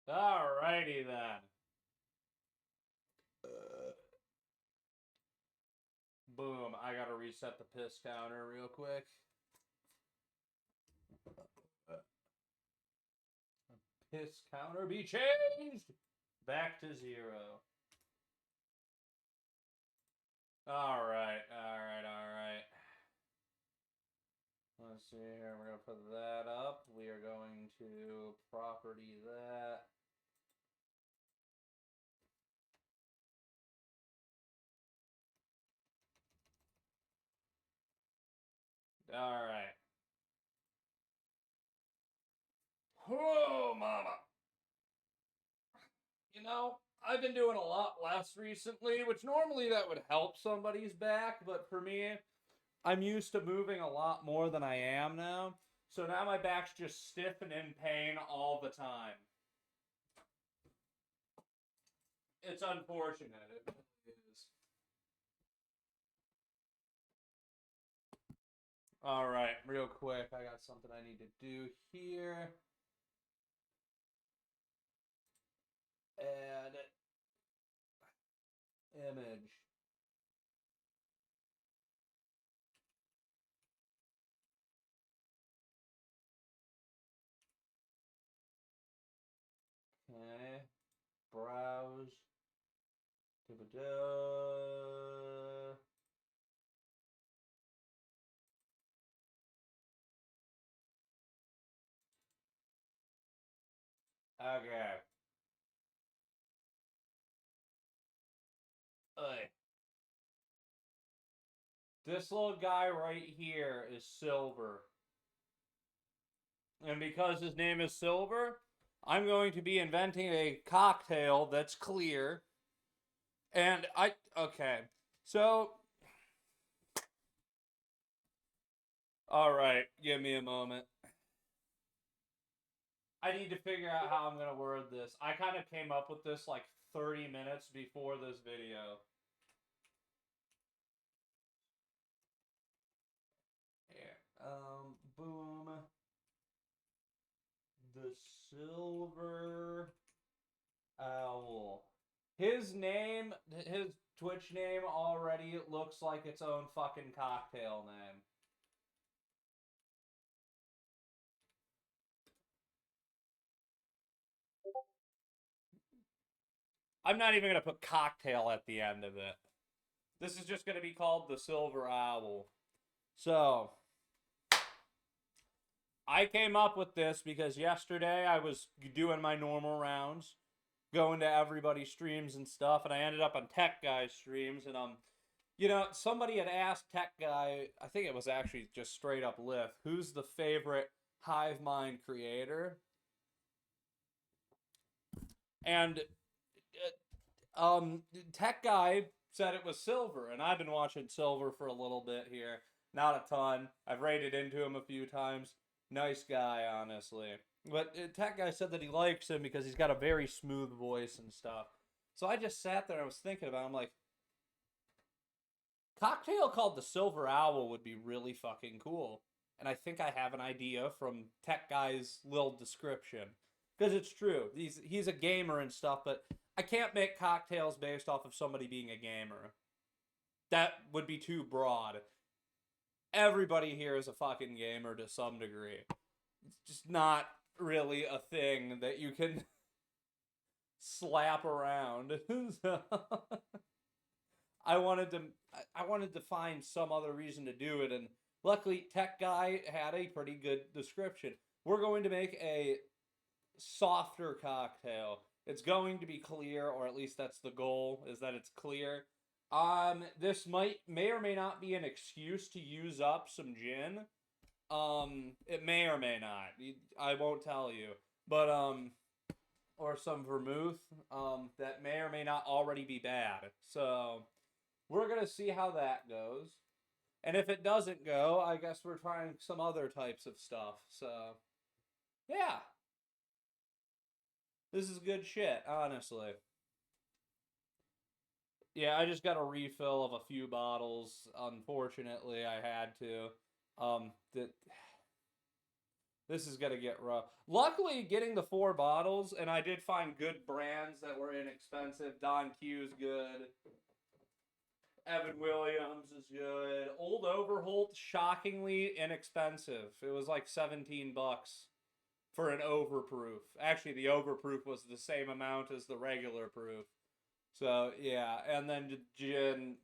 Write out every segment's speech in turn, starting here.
Alrighty then. Boom. I gotta reset the piss counter real quick. Piss counter be changed back to 0. Alright. Let's see here. We're gonna put that up. We are going to property that. Alright. Oh, mama. You know, I've been doing a lot less recently, which normally that would help somebody's back, but for me, I'm used to moving a lot more than I am now. So now my back's just stiff and in pain all the time. It's unfortunate. It really is. Alright, real quick. I got something I need to do here. Add image. Okay. Browse. Da-ba-da. Okay. Ugh. This little guy right here is Silver. And because his name is Silver, I'm going to be inventing a cocktail that's clear. And okay. So, alright, give me a moment. I need to figure out how I'm going to word this. I kind of came up with this like 30 minutes before this video. Here. Boom. The Silver Owl. His name, his Twitch name already looks like its own fucking cocktail name. I'm not even going to put cocktail at the end of it. This is just going to be called the Silver Owl. So, I came up with this because yesterday I was doing my normal rounds, going to everybody's streams and stuff, and I ended up on Tech Guy's streams, and somebody had asked Tech Guy, I think it was actually just straight up Lift, who's the favorite Hive Mind creator? And Tech Guy said it was Silver, and I've been watching Silver for a little bit here. Not a ton. I've raided into him a few times. Nice guy, honestly. But Tech Guy said that he likes him because he's got a very smooth voice and stuff. So I just sat there and I was thinking about it. I'm like, cocktail called the Silver Owl would be really fucking cool. And I think I have an idea from Tech Guy's little description. Because it's true. He's a gamer and stuff, but I can't make cocktails based off of somebody being a gamer. That would be too broad. Everybody here is a fucking gamer to some degree. It's just not really a thing that you can slap around. So, I wanted to find some other reason to do it, and luckily Tech Guy had a pretty good description. We're going to make a softer cocktail. It's going to be clear, or at least that's the goal, is that it's clear. This may or may not be an excuse to use up some gin. It may or may not. I won't tell you. But or some vermouth. That may or may not already be bad. So we're gonna see how that goes. And if it doesn't go, I guess we're trying some other types of stuff. So yeah. This is good shit, honestly. Yeah, I just got a refill of a few bottles. Unfortunately, I had to. That This is gonna get rough. Luckily, getting the 4 bottles, and I did find good brands that were inexpensive. Don Q's good. Evan Williams is good. Old Overholt, shockingly inexpensive. It was like $17 for an overproof. Actually, the overproof was the same amount as the regular proof. So yeah, and then gin,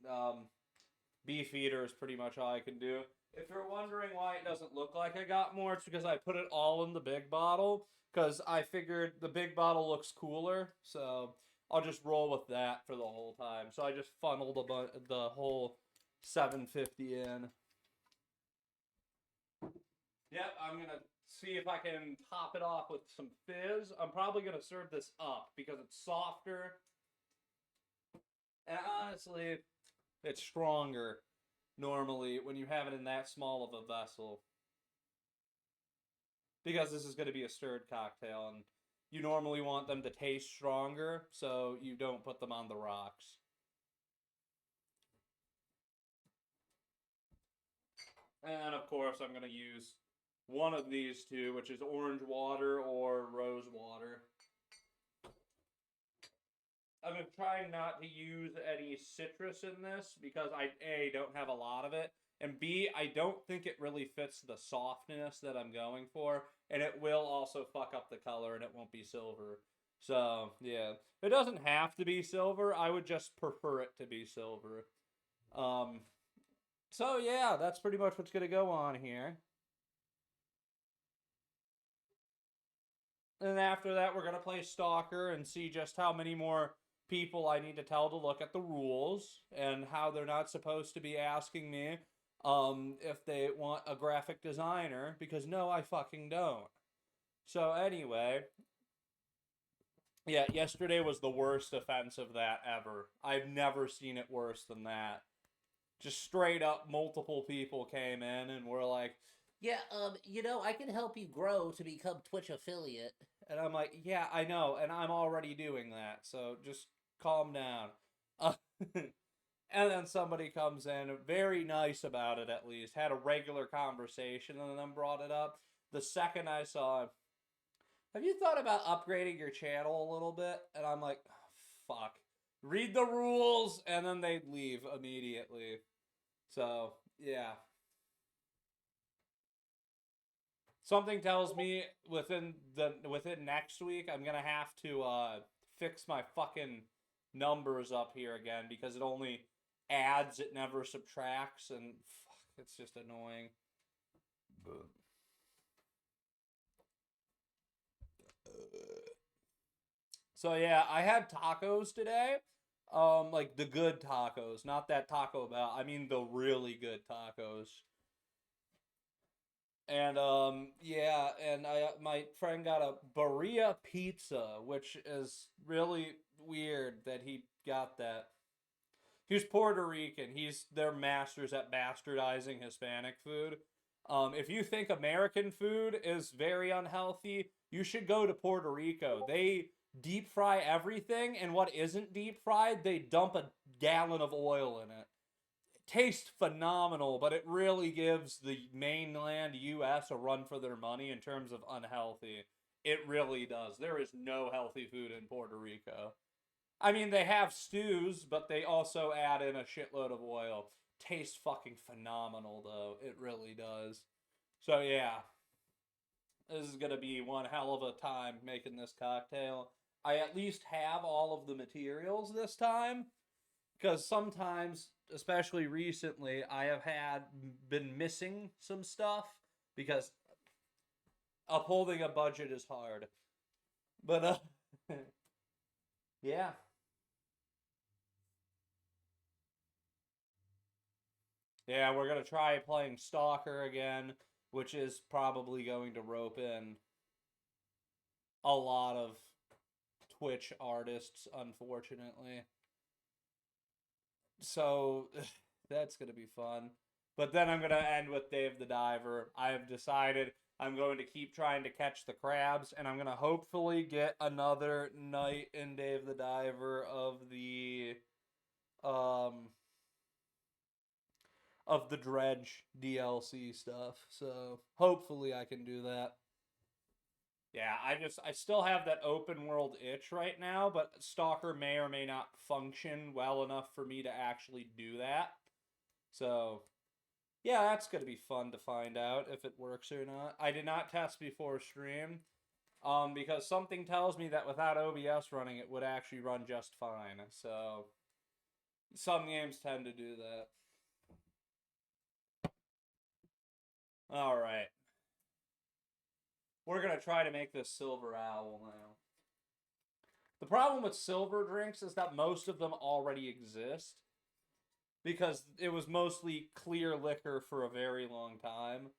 Beefeater is pretty much all I can do. If you're wondering why it doesn't look like I got more, it's because I put it all in the big bottle. Because I figured the big bottle looks cooler, so I'll just roll with that for the whole time. So I just funneled the whole 750 in. Yep, I'm gonna see if I can top it off with some fizz. I'm probably gonna serve this up because it's softer, and honestly, it's stronger normally when you have it in that small of a vessel. Because this is going to be a stirred cocktail, and you normally want them to taste stronger, so you don't put them on the rocks. And of course, I'm going to use one of these two, which is orange water or rose water. I've been trying not to use any citrus in this because I, A, don't have a lot of it, and B, I don't think it really fits the softness that I'm going for, and it will also fuck up the color and it won't be silver. So, yeah. It doesn't have to be silver, I would just prefer it to be silver. Um, so yeah, that's pretty much what's gonna go on here. And after that, we're gonna play Stalker and see just how many more people I need to tell to look at the rules and how they're not supposed to be asking me if they want a graphic designer because no, I fucking don't. So anyway, yeah, yesterday was the worst offense of that ever. I've never seen it worse than that. Just straight up, multiple people came in and were like, "Yeah, I can help you grow to become Twitch affiliate." And I'm like, "Yeah, I know, and I'm already doing that, so just calm down." Uh, and then somebody comes in, very nice about it at least, had a regular conversation, and then brought it up. The second I saw him, have you thought about upgrading your channel a little bit? And I'm like, oh, fuck. Read the rules, and then they'd leave immediately. So, yeah. Something tells me within next week I'm gonna have to fix my fucking numbers up here again because it only adds, it never subtracts, and fuck, it's just annoying. So yeah, I had tacos today. Like the good tacos, not that Taco Bell. I mean the really good tacos. And yeah, and my friend got a burrito pizza, which is really weird that he got that. He's Puerto Rican. He's their masters at bastardizing Hispanic food. If you think American food is very unhealthy, you should go to Puerto Rico. They deep fry everything, and what isn't deep fried, they dump a gallon of oil in it. Tastes phenomenal, but it really gives the mainland US a run for their money in terms of unhealthy. It really does. There is no healthy food in Puerto Rico. I mean, they have stews, but they also add in a shitload of oil. Tastes fucking phenomenal, though. It really does. So, yeah. This is going to be one hell of a time making this cocktail. I at least have all of the materials this time because sometimes, especially recently, I have been missing some stuff because upholding a budget is hard. But yeah, yeah, we're gonna try playing Stalker again, which is probably going to rope in a lot of Twitch artists, unfortunately. So that's gonna be fun. But then I'm gonna end with Dave the Diver. I have decided I'm going to keep trying to catch the crabs, and I'm gonna hopefully get another night in Dave the Diver um of the Dredge DLC stuff. So hopefully I can do that. Yeah, I still have that open world itch right now, but Stalker may or may not function well enough for me to actually do that. So, yeah, that's going to be fun to find out if it works or not. I did not test before stream, because something tells me that without OBS running, it would actually run just fine. So, some games tend to do that. All right. We're going to try to make this Silver Owl now. The problem with silver drinks is that most of them already exist because it was mostly clear liquor for a very long time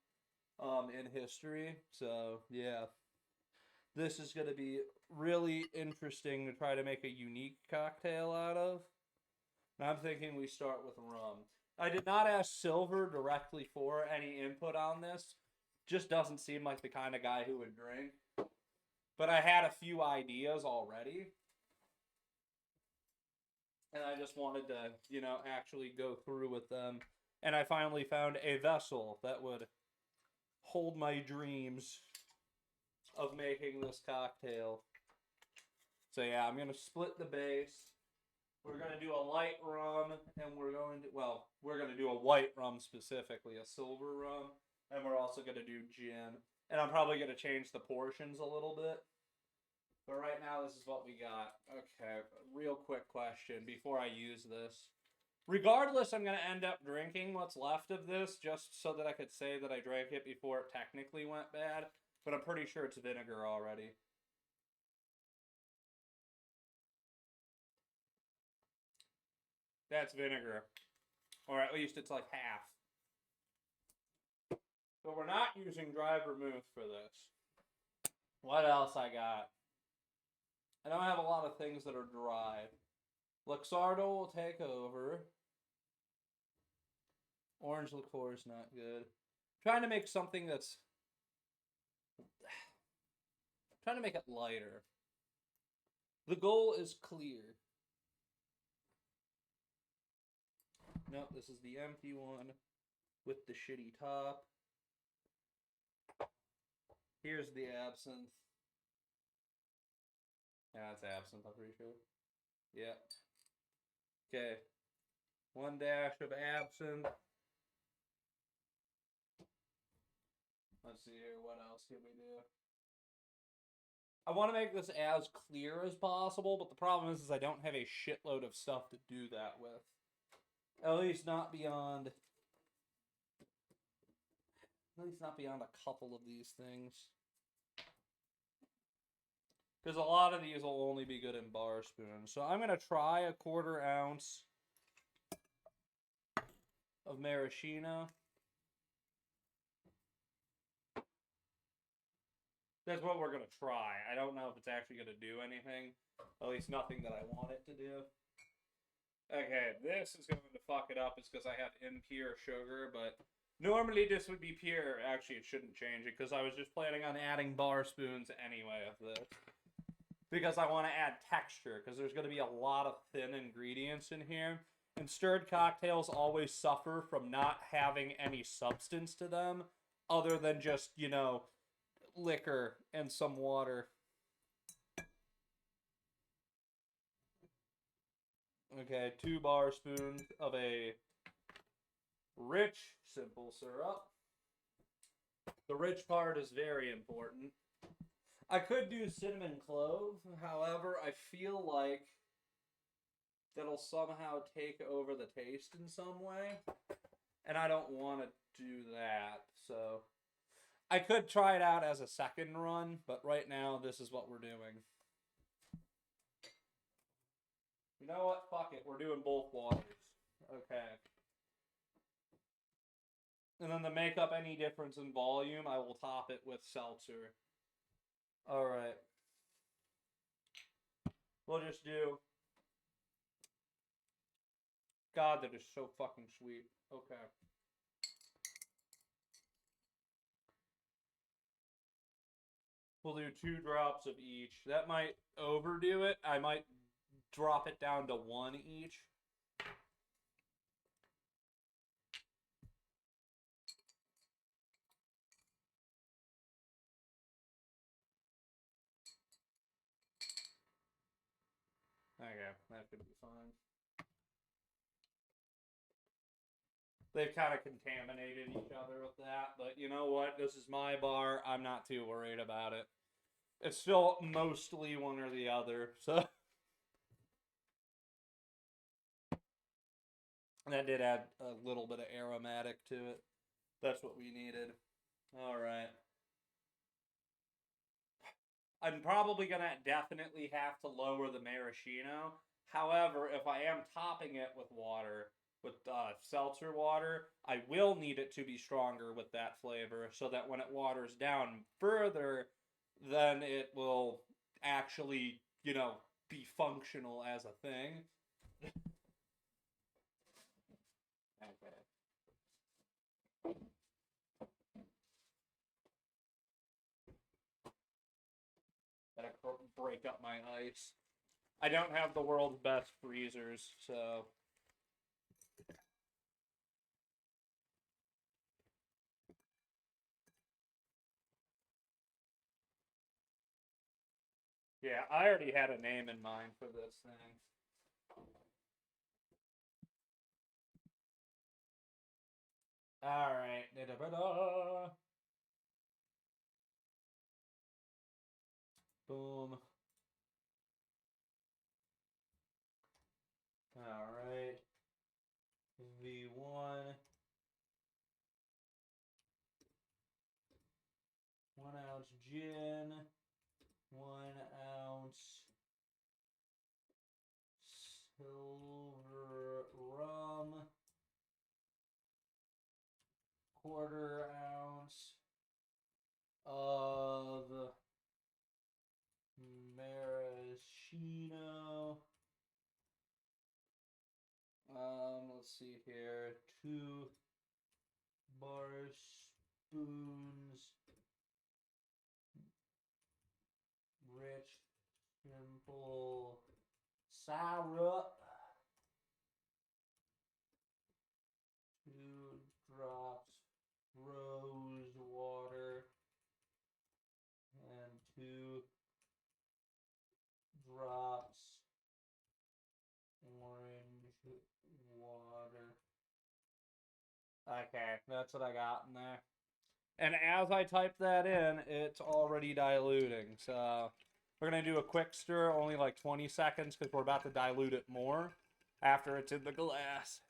in history. So, yeah. This is going to be really interesting to try to make a unique cocktail out of. And I'm thinking we start with rum. I did not ask Silver directly for any input on this. Just doesn't seem like the kind of guy who would drink. But I had a few ideas already. And I just wanted to, actually go through with them. And I finally found a vessel that would hold my dreams of making this cocktail. So yeah, I'm going to split the base. We're going to do a light rum, and we're going to do a white rum specifically, a silver rum, and we're also going to do gin. And I'm probably going to change the portions a little bit. But right now, this is what we got. Okay, real quick question before I use this. Regardless, I'm going to end up drinking what's left of this just so that I could say that I drank it before it technically went bad. But I'm pretty sure it's vinegar already. That's vinegar. Or at least it's like half. So we're not using dry vermouth for this. What else I got? I don't have a lot of things that are dry. Luxardo will take over. Orange liqueur is not good. Trying to make something that's... trying to make it lighter. The goal is clear. Nope, this is the empty one with the shitty top. Here's the absinthe. Yeah, that's absinthe, I'm pretty sure. Yeah. Okay. 1 dash of absinthe. Let's see here. What else can we do? I want to make this as clear as possible, but the problem is I don't have a shitload of stuff to do that with. At least not beyond... at least not beyond a couple of these things. Because a lot of these will only be good in bar spoons. So I'm going to try a 1/4 ounce of maraschino. That's what we're going to try. I don't know if it's actually going to do anything. At least nothing that I want it to do. Okay, this is going to fuck it up. It's because I have impure sugar, but normally this would be pure. Actually, it shouldn't change it because I was just planning on adding bar spoons anyway of this. Because I want to add texture, because there's going to be a lot of thin ingredients in here. And stirred cocktails always suffer from not having any substance to them, other than just, liquor and some water. Okay, 2 bar spoons of a rich simple syrup. The rich part is very important. I could do cinnamon clove, however, I feel like that'll somehow take over the taste in some way, and I don't want to do that, so I could try it out as a second run, but right now this is what we're doing. You know what? Fuck it. We're doing both waters. Okay. And then to make up any difference in volume, I will top it with seltzer. Alright. We'll just do... God, that is so fucking sweet. Okay. We'll do 2 drops of each. That might overdo it. I might drop it down to 1 each. that could be fine. They've kind of contaminated each other with that, but you know what? This is my bar. I'm not too worried about it. It's still mostly one or the other, so. That did add a little bit of aromatic to it. That's what we needed. All right. I'm probably going to definitely have to lower the maraschino. However, if I am topping it with water, with seltzer water, I will need it to be stronger with that flavor so that when it waters down further, then it will actually, be functional as a thing. Okay. Gotta break up my ice. I don't have the world's best freezers, so. Yeah, I already had a name in mind for this thing. Alright. Boom. Alright. V1. 1 ounce gin. 1 ounce silver rum. 1/4 ounce of maraschino. Let's see here. 2 bar spoons. Rich, simple syrup. 2 drops rose water. And 2 drops orange water. Okay, that's what I got in there. And as I type that in, it's already diluting. So we're going to do a quick stir, only like 20 seconds, because we're about to dilute it more after it's in the glass.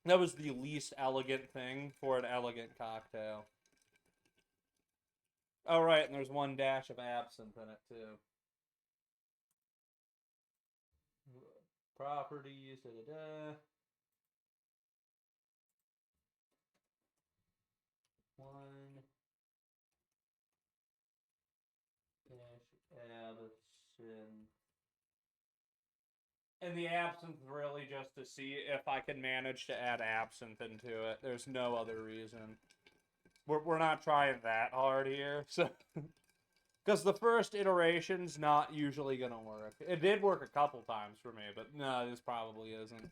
That was the least elegant thing for an elegant cocktail. Oh, right, and there's 1 dash of absinthe in it, too. Properties, da-da-da. 1 dash absinthe. And the absinthe really just to see if I can manage to add absinthe into it. There's no other reason. We're not trying that hard here, so. Because the first iteration's not usually gonna work. It did work a couple times for me, but no, this probably isn't.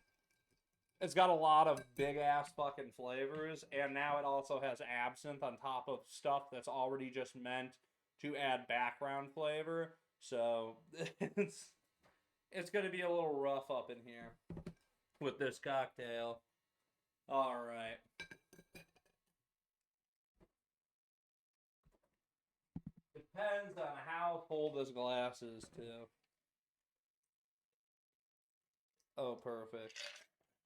It's got a lot of big-ass fucking flavors, and now it also has absinthe on top of stuff that's already just meant to add background flavor. So, it's going to be a little rough up in here with this cocktail. Alright. Depends on how full this glass is, too. Oh, perfect.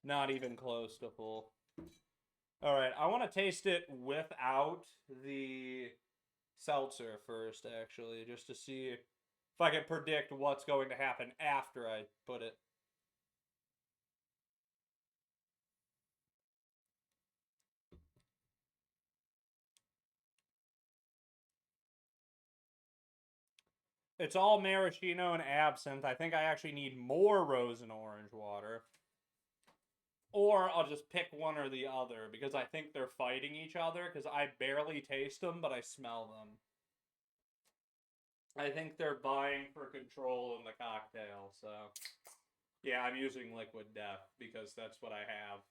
Not even close to full. Alright, I want to taste it without the seltzer first, actually, just to see if I can predict what's going to happen after I put it. It's all maraschino and absinthe. I think I actually need more rose and orange water. Or I'll just pick one or the other, because I think they're fighting each other, because I barely taste them, but I smell them. I think they're vying for control in the cocktail, so. Yeah, I'm using liquid death, because that's what I have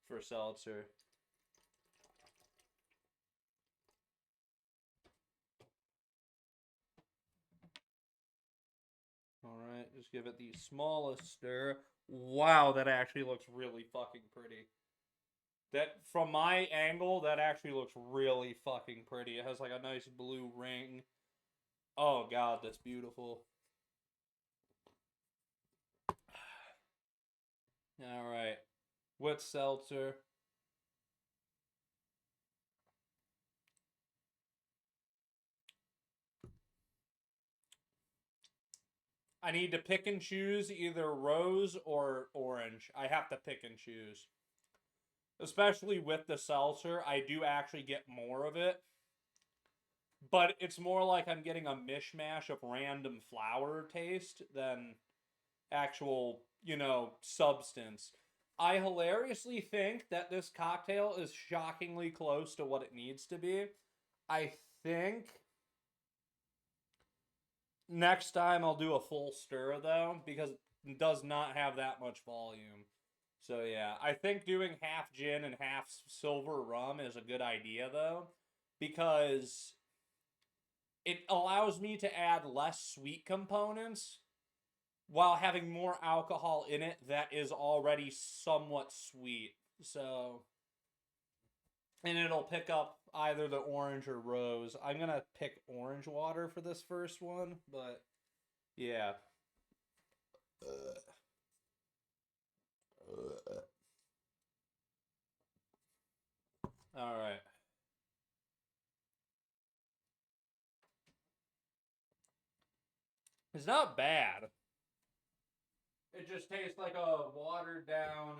for seltzer. Alright. Just give it the smallest stir. Wow, that actually looks really fucking pretty. That, from my angle, that actually looks really fucking pretty. It has like a nice blue ring. Oh god, that's beautiful. Alright. What seltzer? I need to pick and choose either rose or orange. I have to pick and choose. Especially with the seltzer, I do actually get more of it. But it's more like I'm getting a mishmash of random flower taste than actual, substance. I hilariously think that this cocktail is shockingly close to what it needs to be. I think next time I'll do a full stir though, because it does not have that much volume. So yeah, I think doing half gin and half silver rum is a good idea though, because it allows me to add less sweet components while having more alcohol in it that is already somewhat sweet. So, and it'll pick up either the orange or rose. I'm gonna pick orange water for this first one, but yeah. All right. It's not bad. It just tastes like a watered down.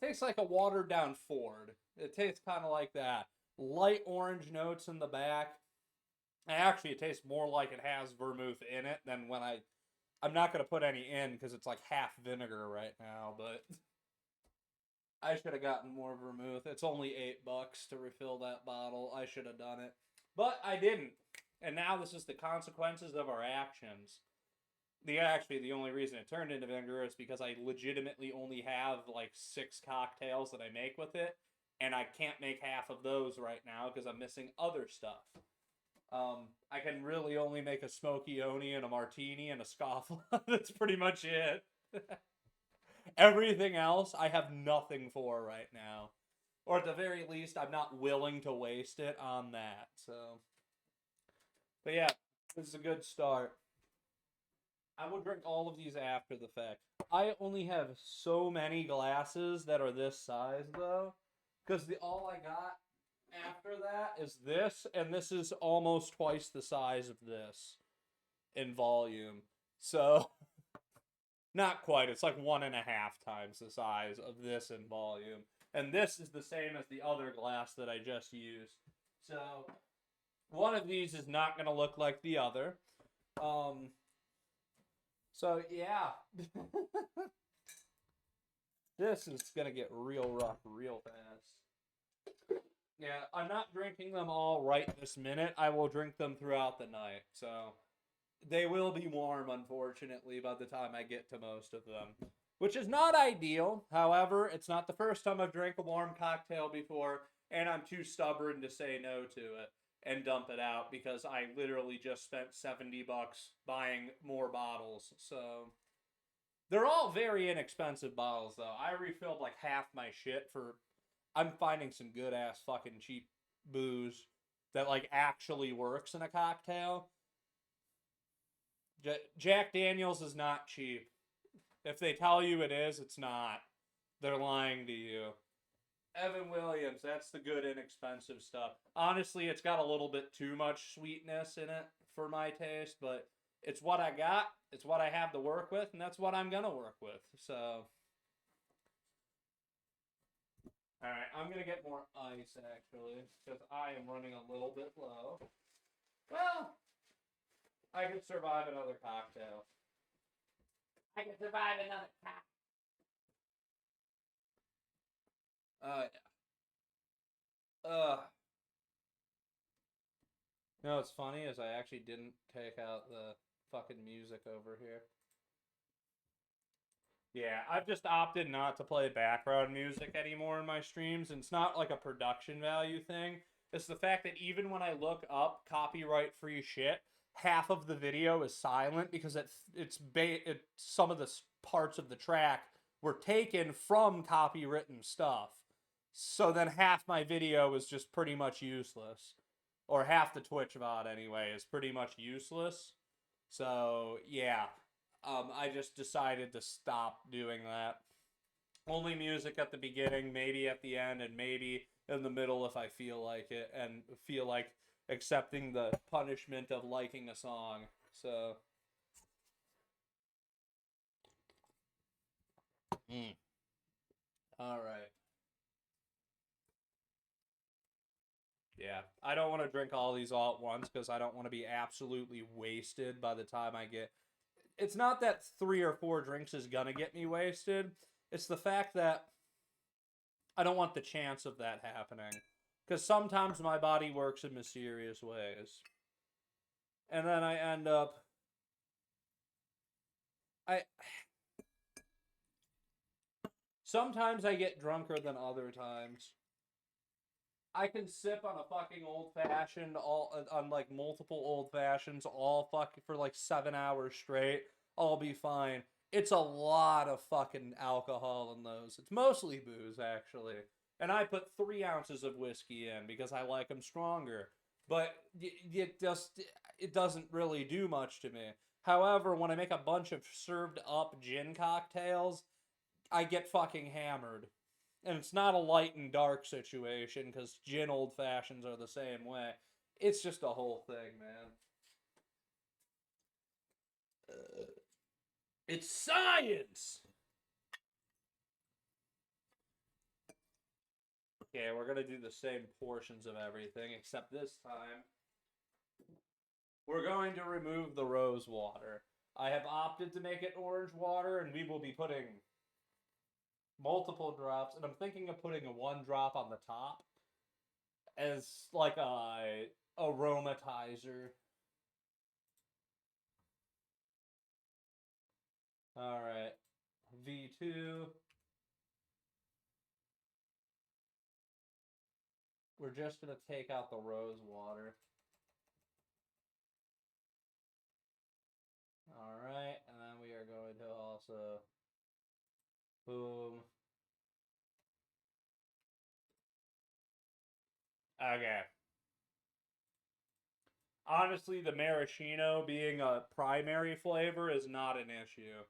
Tastes like a watered down Ford. It tastes kind of like that. Light orange notes in the back. Actually, it tastes more like it has vermouth in it than when I'm not going to put any in because it's like half vinegar right now, but I should have gotten more vermouth. It's only $8 to refill that bottle. I should have done it. But I didn't. And now this is the consequences of our actions. The only reason it turned into vinegar is because I legitimately only have like 6 cocktails that I make with it, and I can't make half of those right now because I'm missing other stuff. I can really only make a smoky oni and a martini and a scofflaw. That's pretty much it. Everything else I have nothing for right now. Or at the very least, I'm not willing to waste it on that. So, but yeah, this is a good start. I will drink all of these after the fact. I only have so many glasses that are this size though, because the all I got after that is this, and this is almost twice the size of this in volume. So not quite. It's like 1.5 times the size of this in volume, and this is the same as the other glass that I just used. So one of these is not going to look like the other. So yeah, this is gonna get real rough real fast. Yeah, I'm not drinking them all right this minute. I will drink them throughout the night. So they will be warm, unfortunately, by the time I get to most of them. Which is not ideal. However, it's not the first time I've drank a warm cocktail before, and I'm too stubborn to say no to it and dump it out because I literally just spent $70 buying more bottles. So they're all very inexpensive bottles, though. I refilled like half my shit for. I'm finding some good ass fucking cheap booze that like actually works in a cocktail. Jack Daniels is not cheap. If they tell you it is, it's not. They're lying to you. Evan Williams, that's the good inexpensive stuff. Honestly, it's got a little bit too much sweetness in it for my taste, but it's what I got, it's what I have to work with, and that's what I'm gonna work with. So, alright, I'm gonna get more ice actually, because I am running a little bit low. Well, I could survive another cocktail. I can survive another cocktail. Uh, you know what's funny is I actually didn't take out the fucking music over here. Yeah, I've just opted not to play background music anymore in my streams, and it's not like a production value thing. It's the fact that even when I look up copyright free shit, half of the video is silent because some of the parts of the track were taken from copywritten stuff. So then half my video is just pretty much useless. Or half the Twitch VOD anyway is pretty much useless. So yeah, I just decided to stop doing that. Only music at the beginning, maybe at the end, and maybe in the middle if I feel like it, and feel like accepting the punishment of liking a song. So, all right. Yeah, I don't want to drink all these all at once because I don't want to be absolutely wasted by the time I get. It's not that 3 or 4 drinks is gonna get me wasted. It's the fact that I don't want the chance of that happening. Because sometimes my body works in mysterious ways. And then I end up. I. Sometimes I get drunker than other times. I can sip on a fucking old fashioned, all on like multiple old fashions, all fucking for like 7 hours straight. I'll be fine. It's a lot of fucking alcohol in those. It's mostly booze, actually. And I put 3 ounces of whiskey in because I like them stronger. But it doesn't really do much to me. However, when I make a bunch of served up gin cocktails, I get fucking hammered. And it's not a light and dark situation because gin old fashions are the same way. It's just a whole thing, man. It's science! Okay, we're gonna do the same portions of everything, except this time we're going to remove the rose water. I have opted to make it orange water, and we will be putting multiple drops, and I'm thinking of putting a 1 drop on the top as like a aromatizer. All right, V2. We're just gonna take out the rose water. All right, and then we are going to also boom. Okay. Honestly, the maraschino being a primary flavor is not an issue.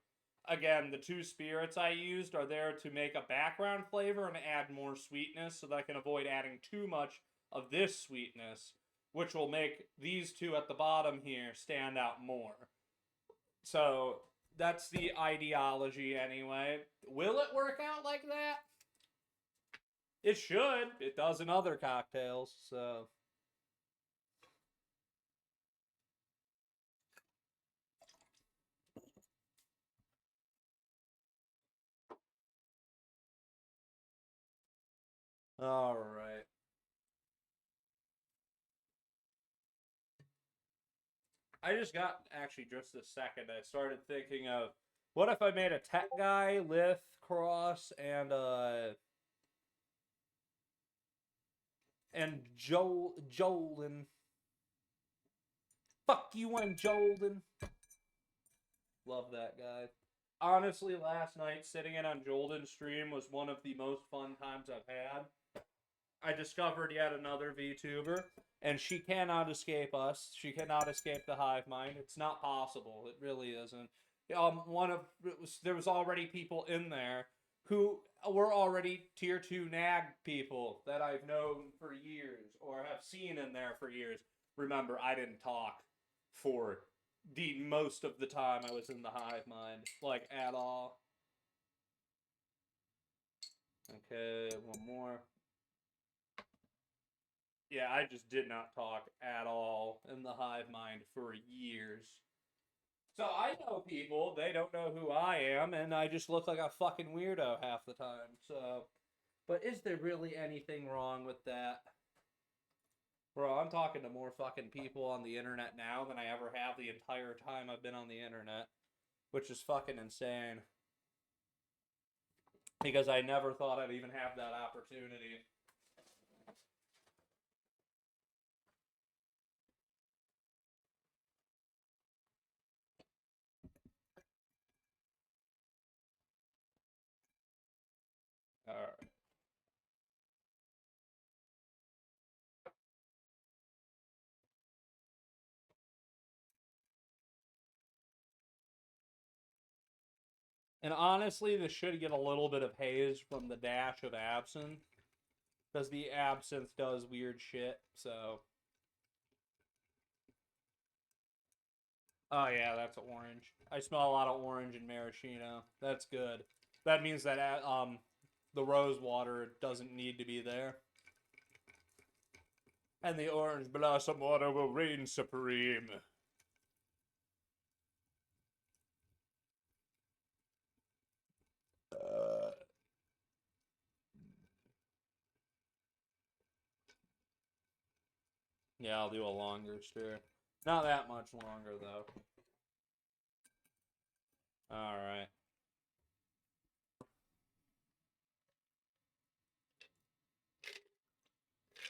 Again, the 2 spirits I used are there to make a background flavor and add more sweetness so that I can avoid adding too much of this sweetness, which will make these 2 at the bottom here stand out more. So that's the ideology anyway. Will it work out like that? It should. It does in other cocktails, so. Alright. I just got, actually, just a second, I started thinking of what if I made a tech guy, Lith, Cross, and Jolden. Fuck you, I'm Jolden. Love that guy. Honestly, last night, sitting in on Jolden's stream was one of the most fun times I've had. I discovered yet another VTuber, and she cannot escape us. She cannot escape the hive mind. It's not possible. It really isn't. There was already people in there who were already tier 2 nag people that I've known for years or have seen in there for years. Remember, I didn't talk for the most of the time I was in the hive mind, like at all. Okay, one more. Yeah, I just did not talk at all in the hive mind for years. So I know people, they don't know who I am, and I just look like a fucking weirdo half the time. So, but is there really anything wrong with that? Bro, I'm talking to more fucking people on the internet now than I ever have the entire time I've been on the internet, which is fucking insane. Because I never thought I'd even have that opportunity. And honestly, this should get a little bit of haze from the dash of absinthe. Because the absinthe does weird shit, so... Oh yeah, that's orange. I smell a lot of orange in maraschino. That's good. That means that the rose water doesn't need to be there. And the orange blossom water will reign supreme. Yeah, I'll do a longer stir. Not that much longer, though. Alright.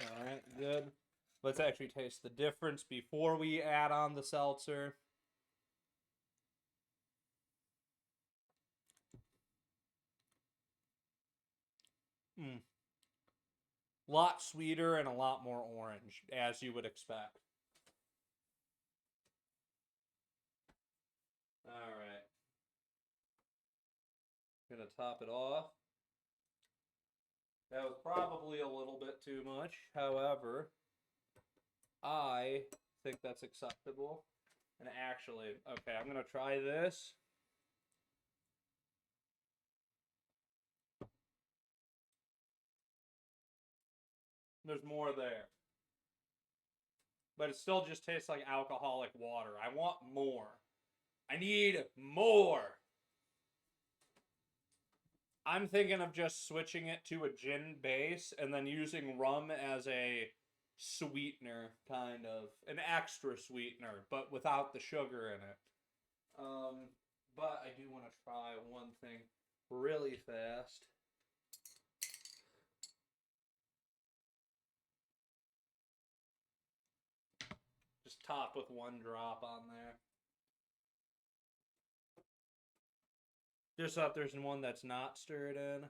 Alright, good. Let's actually taste the difference before we add on the seltzer. A lot sweeter and a lot more orange, as you would expect. Alright. Gonna top it off. That was probably a little bit too much. However, I think that's acceptable. And actually, okay, I'm gonna try this. There's more there. But it still just tastes like alcoholic water. I want more. I need more. I'm thinking of just switching it to a gin base and then using rum as a sweetener, kind of. An extra sweetener, but without the sugar in it. But I do want to try one thing really fast. Just top with one drop on there. Just so if there's one that's not stirred in.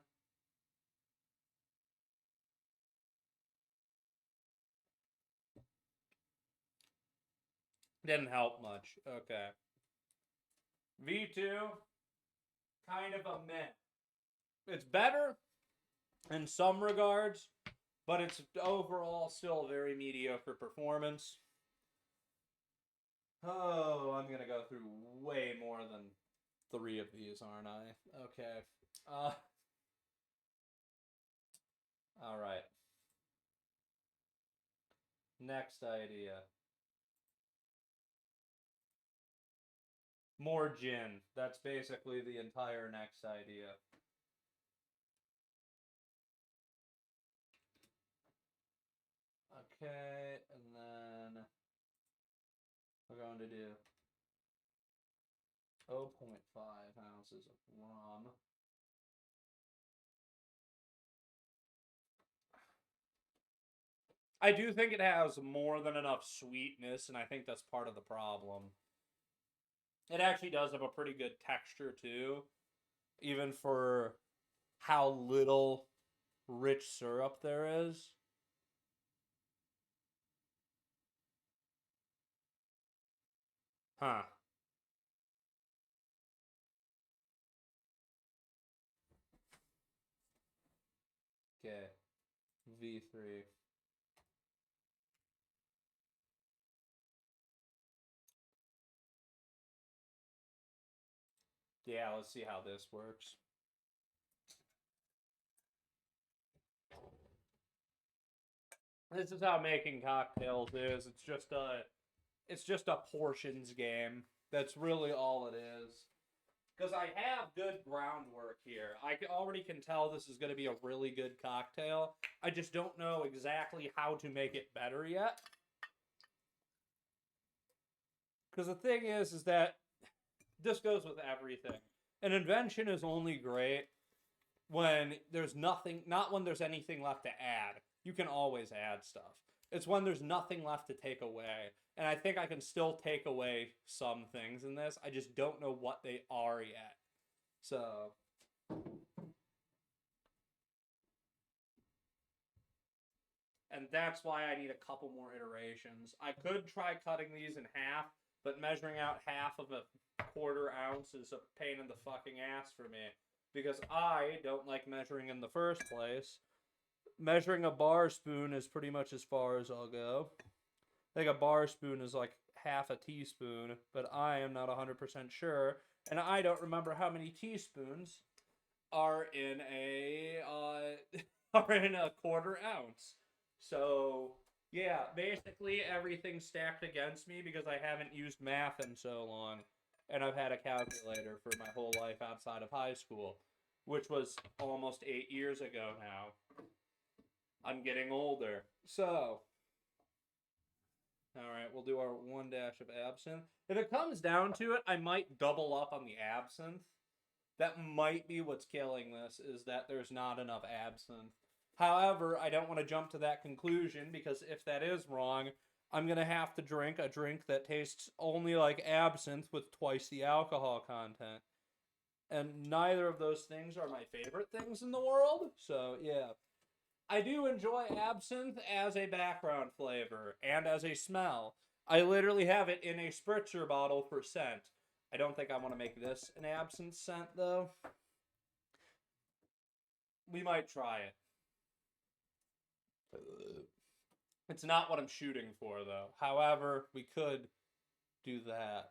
Didn't help much. Okay. V2, kind of a meh. It's better in some regards, but it's overall still a very mediocre performance. Oh, I'm gonna go through way more than 3 of these, aren't I? Okay. Alright. Next idea. More gin. That's basically the entire next idea. Okay, and then we're going to do 0.5 ounces of rum. I do think it has more than enough sweetness, and I think that's part of the problem. It actually does have a pretty good texture, too. Even for how little rich syrup there is. Huh. Okay. V3. Yeah, let's see how this works. This is how making cocktails is. It's just a portions game. That's really all it is. Because I have good groundwork here. I already can tell this is going to be a really good cocktail. I just don't know exactly how to make it better yet. Because the thing is that this goes with everything. An invention is only great when there's nothing, not when there's anything left to add. You can always add stuff. It's when there's nothing left to take away. And I think I can still take away some things in this. I just don't know what they are yet. So. And that's why I need a couple more iterations. I could try cutting these in half, but measuring out half of a quarter ounce is a pain in the fucking ass for me because I don't like measuring in the first place. Measuring a bar spoon is pretty much as far as I'll go. I think a bar spoon is like half a teaspoon, but I am not 100% sure, and I don't remember how many teaspoons are in a are in a quarter ounce. So yeah, basically everything's stacked against me because I haven't used math in so long, and I've had a calculator for my whole life outside of high school, which was almost 8 years ago now. I'm getting older, so all right, we'll do our one dash of absinthe. If it comes down to it, I might double up on the absinthe. That might be what's killing this, is that there's not enough absinthe. However, I don't want to jump to that conclusion because if that is wrong, I'm going to have to drink a drink that tastes only like absinthe with twice the alcohol content. And neither of those things are my favorite things in the world. So, yeah. I do enjoy absinthe as a background flavor and as a smell. I literally have it in a spritzer bottle for scent. I don't think I want to make this an absinthe scent, though. We might try it. It's not what I'm shooting for, though. However, we could do that.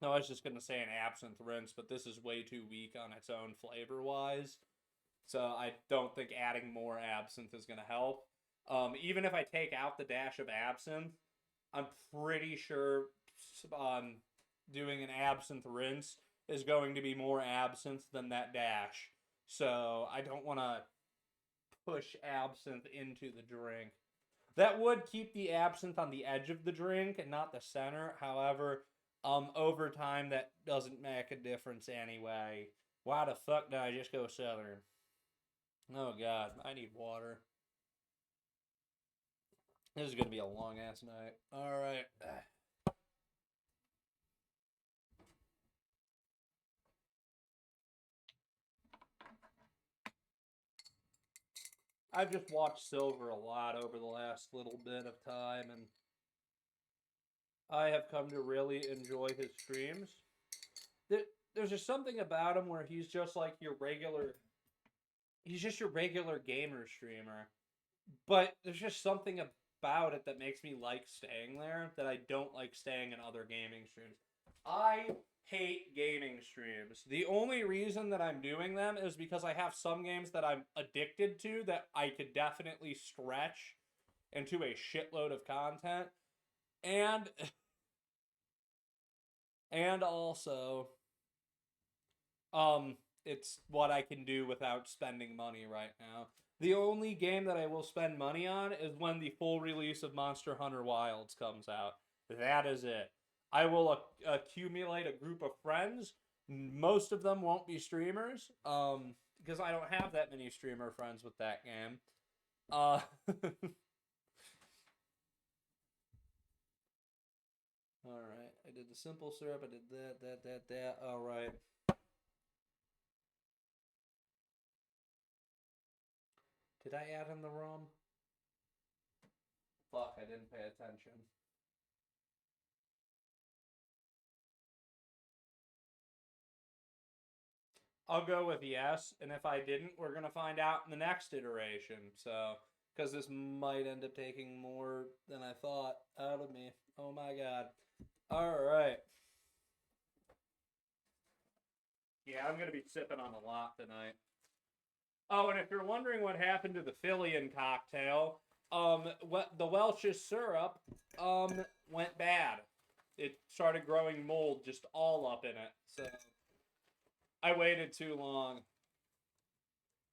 No, I was just going to say an absinthe rinse, but this is way too weak on its own flavor-wise. So I don't think adding more absinthe is going to help. Even if I take out the dash of absinthe, I'm pretty sure doing an absinthe rinse is going to be more absinthe than that dash. So I don't want to push absinthe into the drink. That would keep the absinthe on the edge of the drink and not the center. However, over time, that doesn't make a difference anyway. Why the fuck did I just go southern? Oh god, I need water. This is gonna be a long ass night. Alright. I've just watched Silver a lot over the last little bit of time, and I have come to really enjoy his streams. There's just something about him where he's just like your regular. He's just your regular gamer streamer. But there's just something about it that makes me like staying there that I don't like staying in other gaming streams. I hate gaming streams. The only reason that I'm doing them is because I have some games that I'm addicted to that I could definitely stretch into a shitload of content. And and also it's what I can do without spending money right now. The only game that I will spend money on is when the full release of Monster Hunter Wilds comes out. That is it. I will accumulate a group of friends. Most of them won't be streamers, because I don't have that many streamer friends with that game. All right, I did the simple syrup. I did that. All right. Did I add in the rum? Fuck, I didn't pay attention. I'll go with yes, and if I didn't, we're gonna find out in the next iteration. So, because this might end up taking more than I thought out of me. Oh my god. All right. Yeah, I'm gonna be sipping on a lot tonight. Oh, and if you're wondering what happened to the Fillion cocktail, what the Welch's syrup went bad. It started growing mold just all up in it. So I waited too long.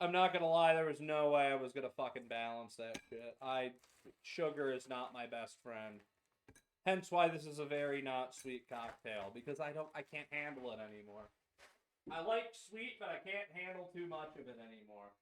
I'm not gonna lie, there was no way I was gonna fucking balance that shit. Sugar is not my best friend. Hence why this is a very not sweet cocktail, because I can't handle it anymore. I like sweet, but I can't handle too much of it anymore.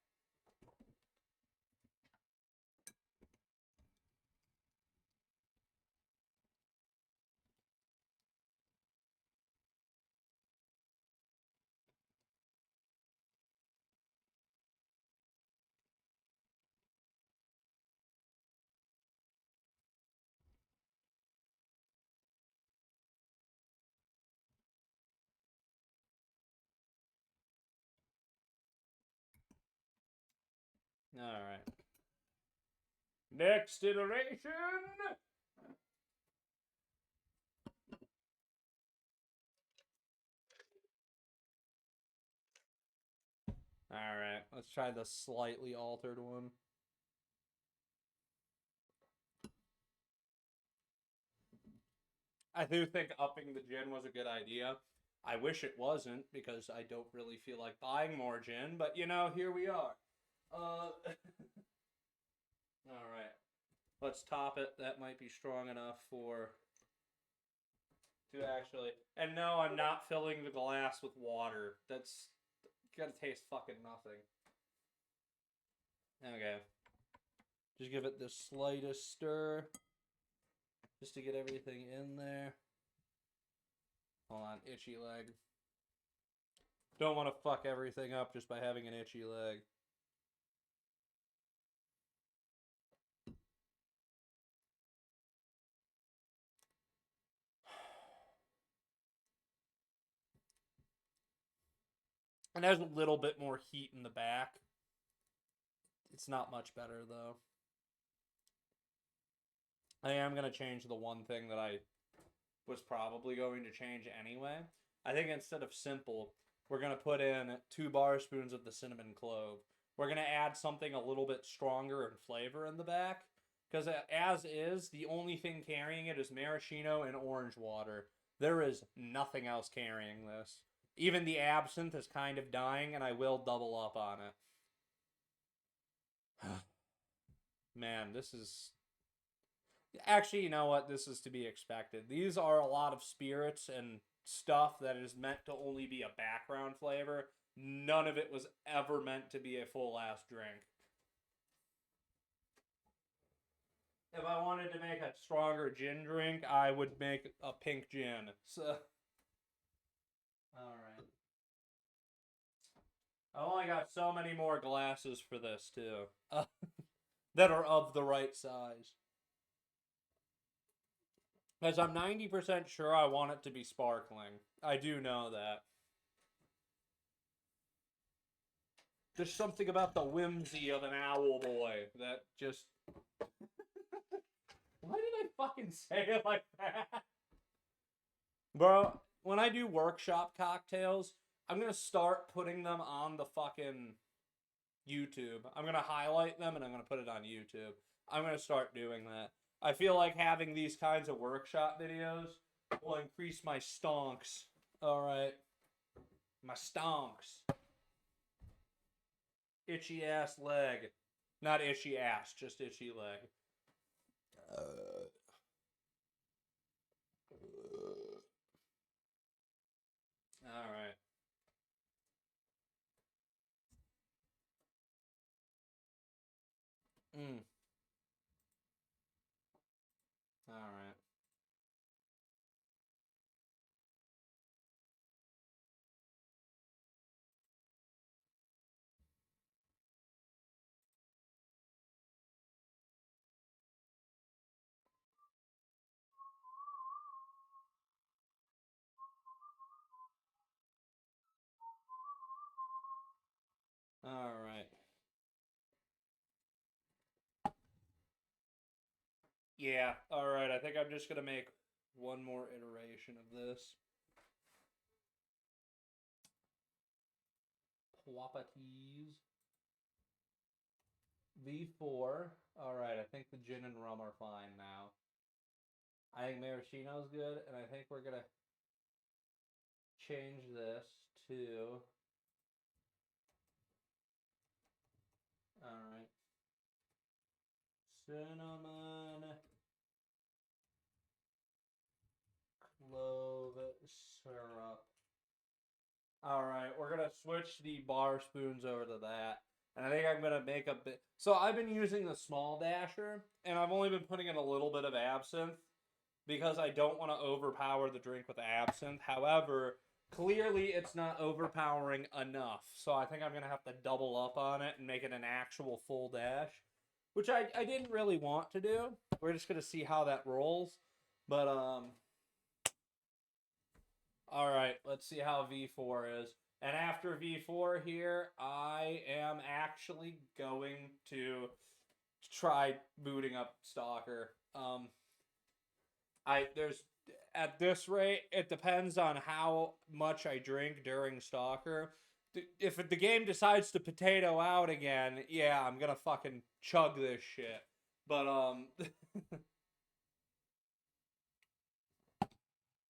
Alright. Next iteration! Alright, let's try the slightly altered one. I do think upping the gin was a good idea. I wish it wasn't, because I don't really feel like buying more gin, but you know, here we are. Alright. Let's top it. That might be strong enough to actually... And no, I'm not filling the glass with water. That's gotta taste fucking nothing. Okay. Just give it the slightest stir. Just to get everything in there. Hold on, itchy leg. Don't want to fuck everything up just by having an itchy leg. And there's a little bit more heat in the back. It's not much better, though. I am going to change the one thing that I was probably going to change anyway. I think instead of simple, we're going to put in 2 bar spoons of the cinnamon clove. We're going to add something a little bit stronger in flavor in the back. Because as is, the only thing carrying it is maraschino and orange water. There is nothing else carrying this. Even the absinthe is kind of dying, and I will double up on it. Man, this is... Actually, you know what? This is to be expected. These are a lot of spirits and stuff that is meant to only be a background flavor. None of it was ever meant to be a full-ass drink. If I wanted to make a stronger gin drink, I would make a pink gin. So, alright. I only got so many more glasses for this, too. That are of the right size. Because I'm 90% sure I want it to be sparkling. I do know that. There's something about the whimsy of an owl boy that just... Why did I fucking say it like that? Bro, when I do workshop cocktails, I'm going to start putting them on the fucking YouTube. I'm going to highlight them and I'm going to put it on YouTube. I'm going to start doing that. I feel like having these kinds of workshop videos will increase my stonks. Alright. My stonks. Itchy ass leg. Not itchy ass, just itchy leg. Alright. Alright. Alright. Yeah, alright. I think I'm just gonna make one more iteration of this. Wapatees. V4. Alright, I think the gin and rum are fine now. I think maraschino's good, and I think we're gonna change this to... Alright. Cinnamon, clove syrup. Alright, we're gonna switch the bar spoons over to that. And I think I'm gonna make a bit... So I've been using the small dasher, and I've only been putting in a little bit of absinthe because I don't want to overpower the drink with absinthe. However, clearly it's not overpowering enough. So I think I'm gonna have to double up on it and make it an actual full dash. Which I didn't really want to do. We're just gonna see how that rolls. But, alright, let's see how V4 is. And after V4 here, I am actually going to try booting up Stalker. There's at this rate, it depends on how much I drink during Stalker. If the game decides to potato out again, yeah, I'm gonna fucking chug this shit. But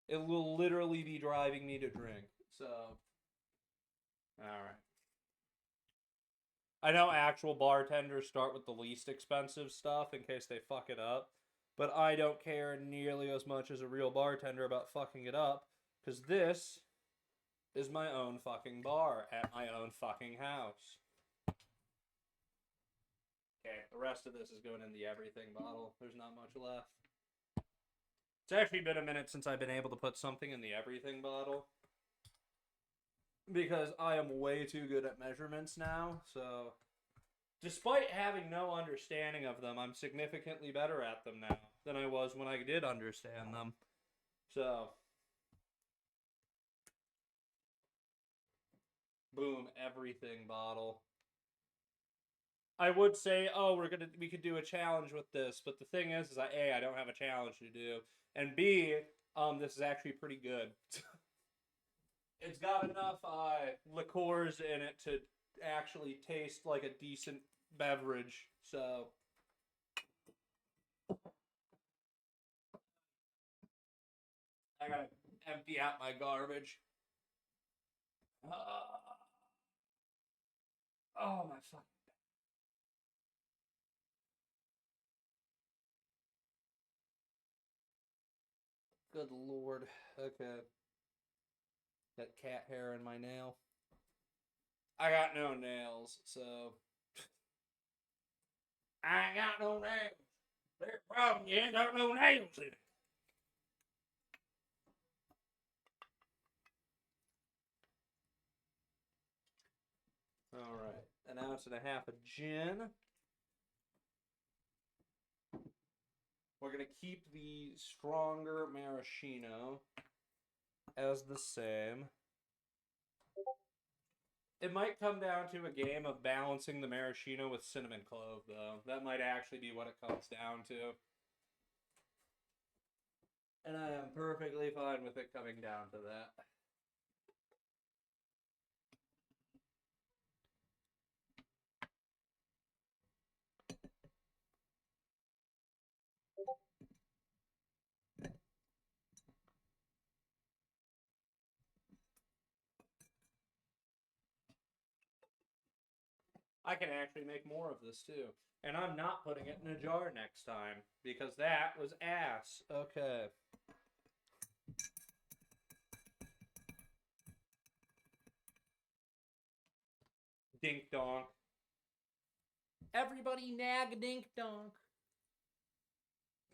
it will literally be driving me to drink. So, all right. I know actual bartenders start with the least expensive stuff in case they fuck it up, but I don't care nearly as much as a real bartender about fucking it up, because this is my own fucking bar at my own fucking house. Okay, the rest of this is going in the everything bottle. There's not much left. It's actually been a minute since I've been able to put something in the everything bottle, because I am way too good at measurements now, so despite having no understanding of them, I'm significantly better at them now than I was when I did understand them. So, boom, everything bottle. I would say, oh, we could do a challenge with this, but the thing is A, I don't have a challenge to do, and B, this is actually pretty good. It's got enough liqueurs in it to actually taste like a decent beverage. So I gotta empty out my garbage. Oh my fuck. Good lord. Okay. Got cat hair in my nail. I got no nails, so I ain't got no nails. There's a problem, you ain't got no nails in it. Alright. An ounce and a half of gin. We're gonna keep the stronger maraschino as the same. It might come down to a game of balancing the maraschino with cinnamon clove, though. That might actually be what it comes down to. And I am perfectly fine with it coming down to that. I can actually make more of this too. And I'm not putting it in a jar next time because that was ass. Okay. Dink donk. Everybody nag dink donk.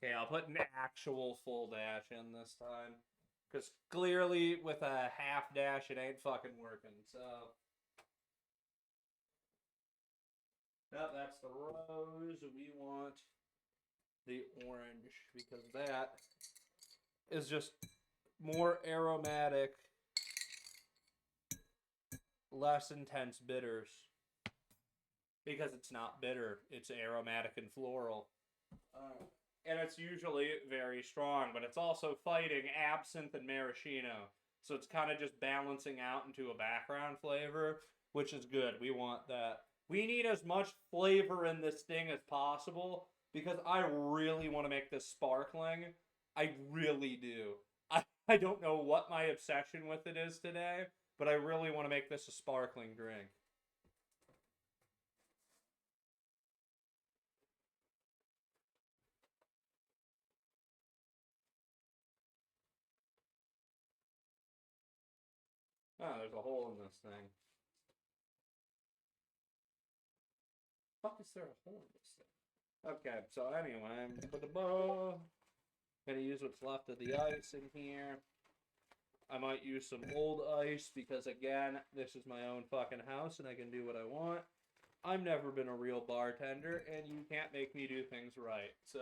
Okay, I'll put an actual full dash in this time. Because clearly with a half dash it ain't fucking working. So yep, that's the rose. We want the orange because that is just more aromatic, less intense bitters. Because it's not bitter, it's aromatic and floral. And it's usually very strong, but it's also fighting absinthe and maraschino. So it's kind of just balancing out into a background flavor, which is good. We want that. We need as much flavor in this thing as possible because I really want to make this sparkling. I really do. I don't know what my obsession with it is today, but I really want to make this a sparkling drink. Oh, there's a hole in this thing. Fuck is there a hole in this thing? Okay, so anyway, put the bow. Gonna use what's left of the ice in here. I might use some old ice because again, this is my own fucking house and I can do what I want. I've never been a real bartender and you can't make me do things right. So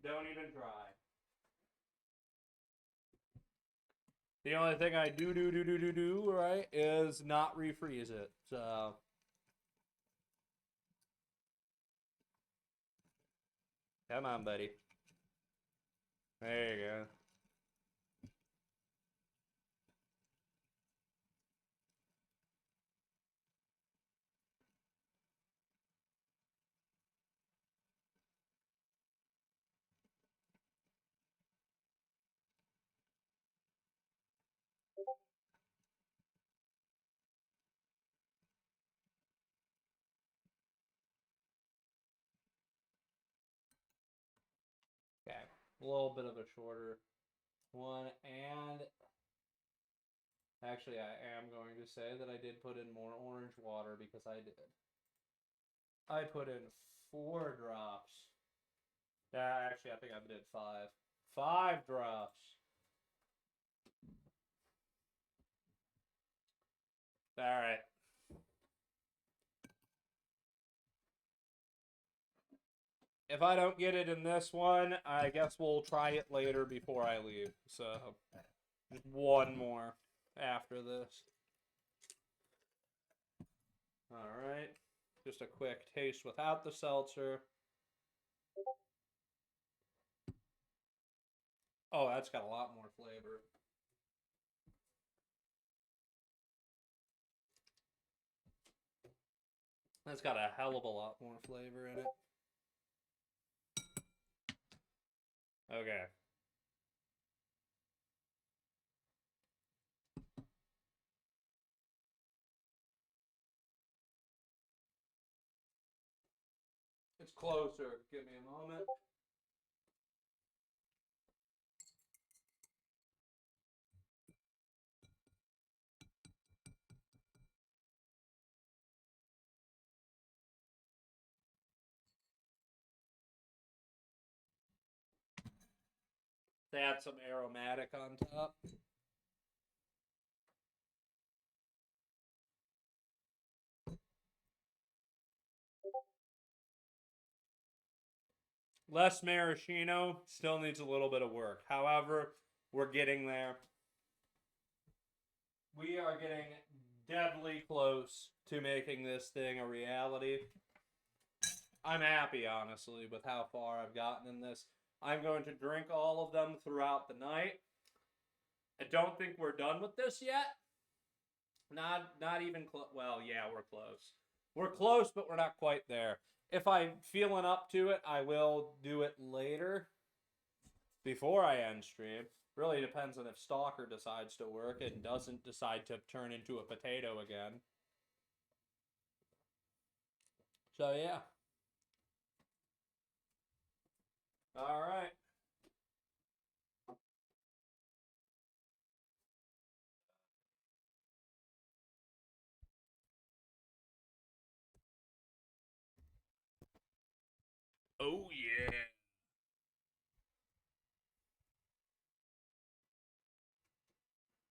don't even try. The only thing I do right is not refreeze it. So come on, buddy. There you go. Okay, a little bit of a shorter one, and actually, I am going to say that I did put in more orange water because I did. I put in 4 drops. Yeah, actually, I think I did 5. 5 drops. All right. If I don't get it in this one, I guess we'll try it later before I leave. So, just one more after this. All right. Just a quick taste without the seltzer. Oh, that's got a lot more flavor. That's got a hell of a lot more flavor in it. Okay. It's closer. Give me a moment. They add some aromatic on top. Less maraschino, still needs a little bit of work. However, we're getting there. We are getting deadly close to making this thing a reality. I'm happy, honestly, with how far I've gotten in this. I'm going to drink all of them throughout the night. I don't think we're done with this yet. Not even close. Well, yeah, we're close. We're close, but we're not quite there. If I'm feeling up to it, I will do it later before I end stream. Really depends on if Stalker decides to work and doesn't decide to turn into a potato again. So yeah. All right. Oh yeah.